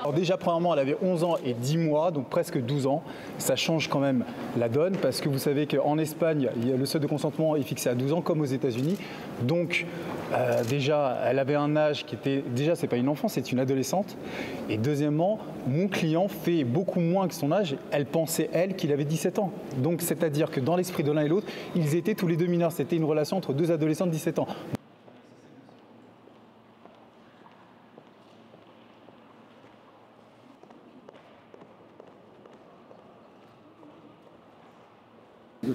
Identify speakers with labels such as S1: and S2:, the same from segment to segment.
S1: Alors déjà, premièrement, elle avait 11 ans et 10 mois, donc presque 12 ans. Ça change quand même la donne, parce que vous savez qu'en Espagne, le seuil de consentement est fixé à 12 ans, comme aux États-Unis. Donc, déjà, elle avait un âge qui était... Déjà, c'est pas une enfant, c'est une adolescente. Et deuxièmement, mon client fait beaucoup moins que son âge. Elle pensait, elle, qu'il avait 17 ans. Donc, c'est-à-dire que dans l'esprit de l'un et l'autre, ils étaient tous les deux mineurs. C'était une relation entre deux adolescents de 17 ans.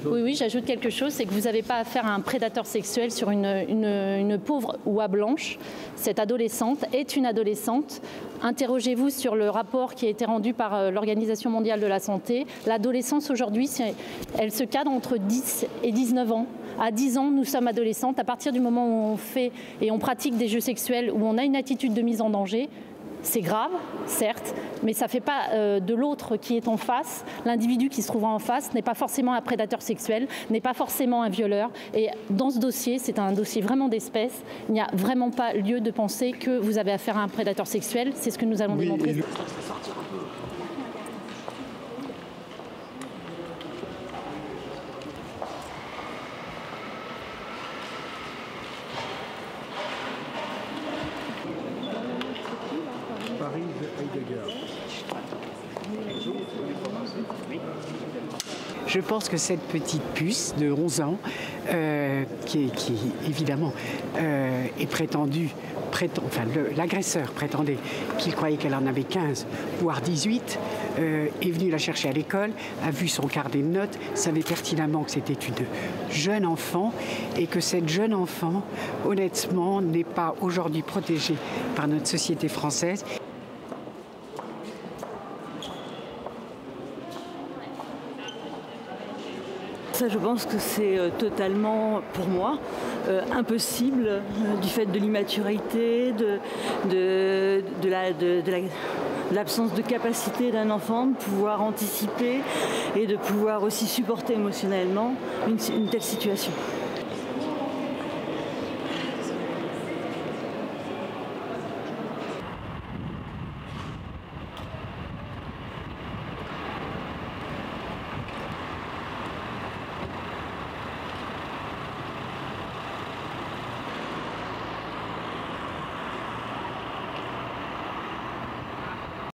S2: Oui, j'ajoute quelque chose, c'est que vous n'avez pas affaire à un prédateur sexuel sur une pauvre oie blanche. Cette adolescente est une adolescente. Interrogez-vous sur le rapport qui a été rendu par l'Organisation mondiale de la santé. L'adolescence aujourd'hui, elle se cadre entre 10 et 19 ans. À 10 ans, nous sommes adolescentes. À partir du moment où on fait et on pratique des jeux sexuels, où on a une attitude de mise en danger, c'est grave, certes, mais ça ne fait pas de l'autre qui est en face. L'individu qui se trouve en face n'est pas forcément un prédateur sexuel, n'est pas forcément un violeur. Et dans ce dossier, c'est un dossier vraiment d'espèce. Il n'y a vraiment pas lieu de penser que vous avez affaire à un prédateur sexuel. C'est ce que nous allons démontrer.
S3: Je pense que cette petite puce de 11 ans, qui évidemment est prétendue, l'agresseur prétendait qu'il croyait qu'elle en avait 15, voire 18, est venu la chercher à l'école, a vu son carnet de notes, savait pertinemment que c'était une jeune enfant et que cette jeune enfant, honnêtement, n'est pas aujourd'hui protégée par notre société française.
S4: Ça, je pense que c'est totalement, pour moi, impossible du fait de l'immaturité, de l'absence de capacité d'un enfant de pouvoir anticiper et de pouvoir aussi supporter émotionnellement une telle situation.